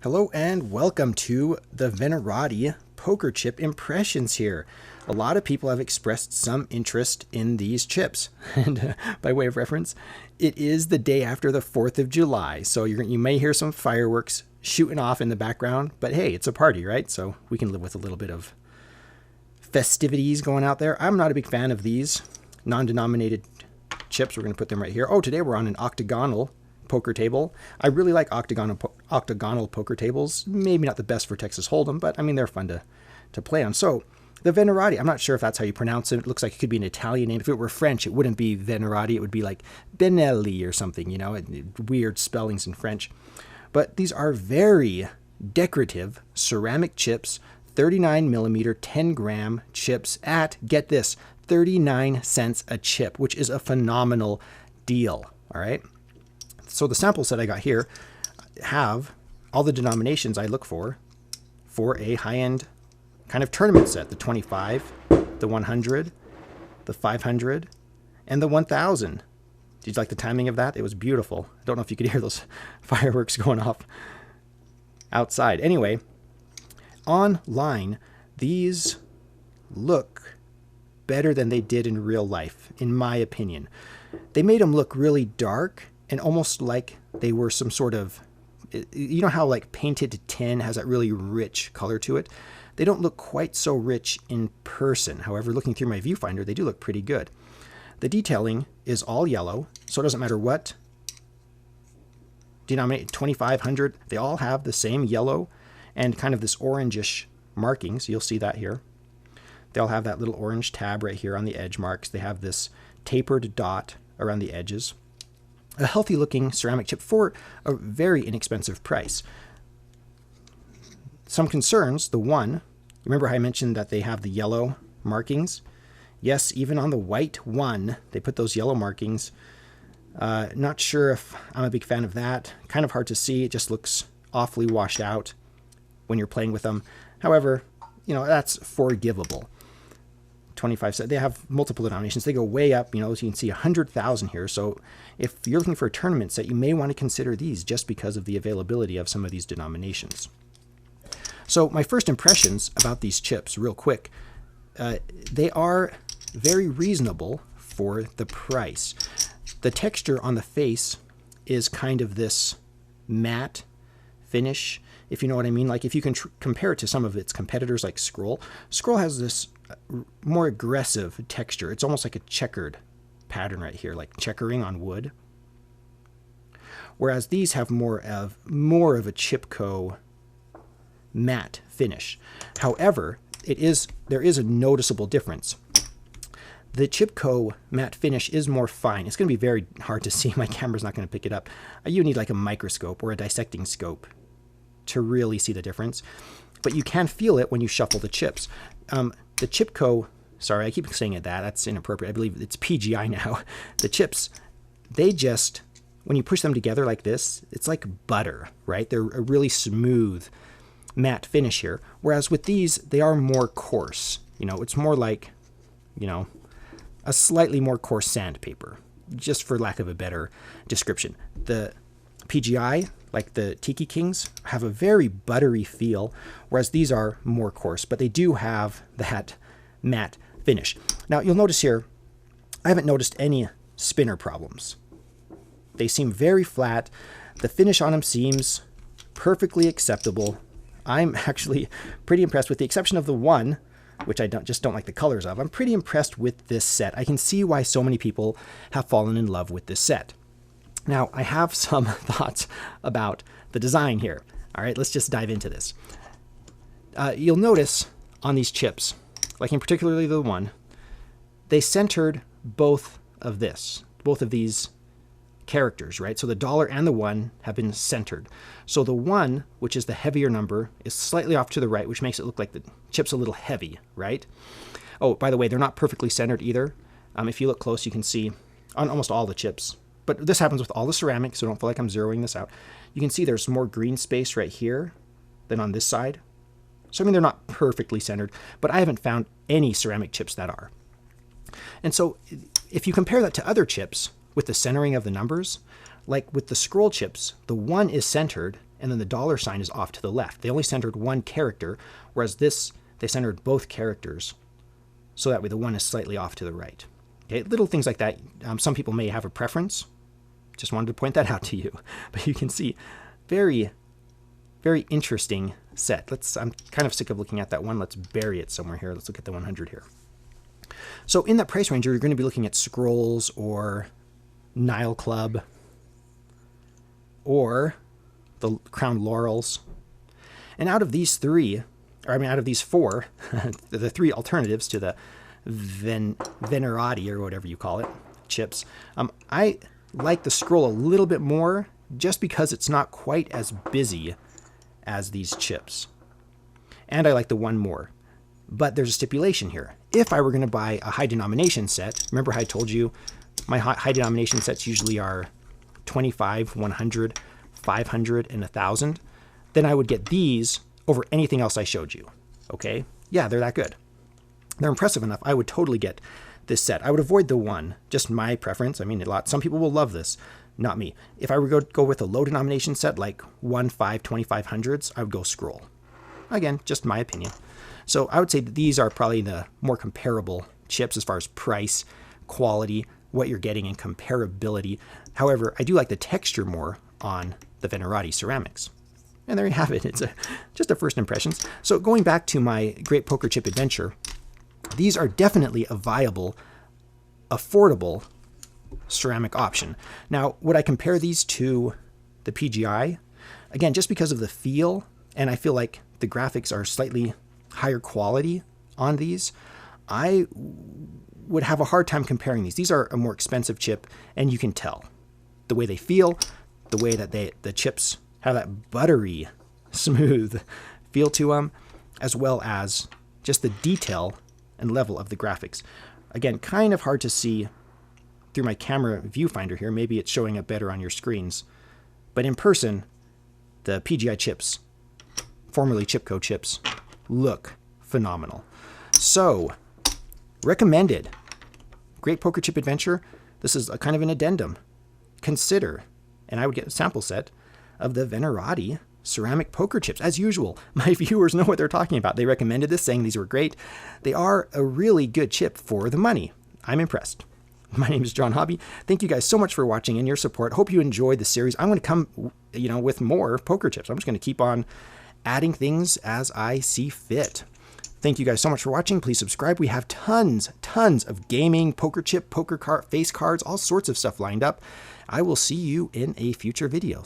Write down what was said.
Hello and welcome to the Venerati poker chip impressions here. A lot of people have expressed some interest in these chips. And by way of reference, it is the day after the 4th of July. So you may hear some fireworks shooting off in the background, but hey, it's a party, right? So we can live with a little bit of festivities going out there. I'm not a big fan of these non-denominated chips. We're going to put them right here. Oh, today we're on an octagonal poker table. I really like octagonal poker tables. Maybe not the best for Texas Hold'em, but I mean, they're fun to play on. So the Venerati, I'm not sure if that's how you pronounce it. It looks like it could be an Italian name. If it were French, it wouldn't be Venerati. It would be like Benelli or something, you know, weird spellings in French. But these are very decorative ceramic chips, 39 millimeter, 10 gram chips at, get this, 39 cents a chip, which is a phenomenal deal. All right. So the sample set I got here have all the denominations I look for a high-end kind of tournament set. The 25, the 100, the 500, and the 1000. Did you like the timing of that? It was beautiful. I don't know if you could hear those fireworks going off outside. Anyway, online, these look better than they did in real life, in my opinion. They made them look really dark and almost like they were some sort of, you know how like painted tin has that really rich color to it? They don't look quite so rich in person. However, looking through my viewfinder, they do look pretty good. The detailing is all yellow, so it doesn't matter what denominate, 2500, they all have the same yellow and kind of this orangish markings. You'll see that here. They all have that little orange tab right here on the edge marks. They have this tapered dot around the edges. A healthy looking ceramic chip for a very inexpensive price. Some concerns, the one, remember how I mentioned that they have the yellow markings? Yes, even on the white one, they put those yellow markings. Not sure if I'm a big fan of that. Kind of hard to see. It just looks awfully washed out when you're playing with them. However, you know, that's forgivable. 25 cents. They have multiple denominations. They go way up, you know, as you can see 100,000 here. So if you're looking for a tournament set, you may want to consider these just because of the availability of some of these denominations. So my first impressions about these chips, real quick, they are very reasonable for the price. The texture on the face is kind of this matte finish, if you know what I mean. Like if you can compare it to some of its competitors like Scroll. Scroll has this more aggressive texture. It's almost like a checkered pattern right here, like checkering on wood. Whereas these have more of a Chipco matte finish. However, there is a noticeable difference. The Chipco matte finish is more fine. It's going to be very hard to see. My camera's not going to pick it up. You need like a microscope or a dissecting scope to really see the difference. But you can feel it when you shuffle the chips. The Chipco, sorry, I keep saying it that's inappropriate. I believe it's PGI now. The chips, they just, when you push them together like this, it's like butter, right? They're a really smooth matte finish here. Whereas with these, they are more coarse. You know, it's more like, you know, a slightly more coarse sandpaper, just for lack of a better description. The PGI, like the Tiki Kings, have a very buttery feel, whereas these are more coarse, but they do have that matte finish. Now, you'll notice here, I haven't noticed any spinner problems. They seem very flat. The finish on them seems perfectly acceptable. I'm actually pretty impressed, with the exception of the one, which I just don't like the colors of. I'm pretty impressed with this set. I can see why so many people have fallen in love with this set. Now, I have some thoughts about the design here. All right, let's just dive into this. You'll notice on these chips, like in particularly the one, they centered both of these characters, right? So the dollar and the one have been centered. So the one, which is the heavier number, is slightly off to the right, which makes it look like the chip's a little heavy, right? Oh, by the way, they're not perfectly centered either. If you look close, you can see on almost all the chips. But this happens with all the ceramics, so don't feel like I'm zeroing this out. You can see there's more green space right here than on this side. So, I mean, they're not perfectly centered, but I haven't found any ceramic chips that are. And so if you compare that to other chips with the centering of the numbers, like with the scroll chips, the one is centered and then the dollar sign is off to the left. They only centered one character, whereas this, they centered both characters. So that way the one is slightly off to the right. Okay, little things like that. Some people may have a preference. Just wanted to point that out to you. But you can see, very, very interesting set. I'm kind of sick of looking at that one. Let's bury it somewhere here. Let's look at the 100 here. So in that price range, you're going to be looking at Scrolls or Nile Club or the Crown Laurels. And out of these three, out of these four, the three alternatives to the Venerati, or whatever you call it, chips, I like the Scroll a little bit more just because it's not quite as busy as these chips. And I like the one more. But there's a stipulation here. If I were going to buy a high denomination set, remember how I told you my high denomination sets usually are 25, 100, 500, and 1,000, then I would get these over anything else I showed you. Okay? Yeah, they're that good. They're impressive enough. I would totally get this set. I would avoid the one. Just my preference. I mean, some people will love this. Not me. If I were to go with a low denomination set like 1, 5, 2500s, I would go Scroll. Again, just my opinion. So I would say that these are probably the more comparable chips as far as price, quality, what you're getting, and comparability. However, I do like the texture more on the Venerati ceramics. And there you have it. It's just a first impressions. So going back to my Great Poker Chip Adventure, these are definitely a viable, affordable ceramic option. Now, would I compare these to the PGI? Again, just because of the feel, and I feel like the graphics are slightly higher quality on these, I would have a hard time comparing these. These are a more expensive chip, and you can tell the way they feel, the way that the chips have that buttery, smooth feel to them, as well as just the detail and level of the graphics. Again, kind of hard to see through my camera viewfinder here. Maybe it's showing up better on your screens. But in person, the PGI chips, formerly Chipco chips, look phenomenal. So, recommended. Great Poker Chip Adventure. This is a kind of an addendum. Consider, and I would get a sample set of the Venerati ceramic poker chips. As usual, my viewers know what they're talking about. They recommended this, saying these were great. They are a really good chip for the money. I'm impressed. My name is John Hobby. Thank you guys so much for watching and your support. Hope you enjoyed the series. I'm going to come, with more poker chips. I'm just going to keep on adding things as I see fit. Thank you guys so much for watching. Please subscribe. We have tons of gaming, poker chip, poker card, face cards, all sorts of stuff lined up. I will see you in a future video.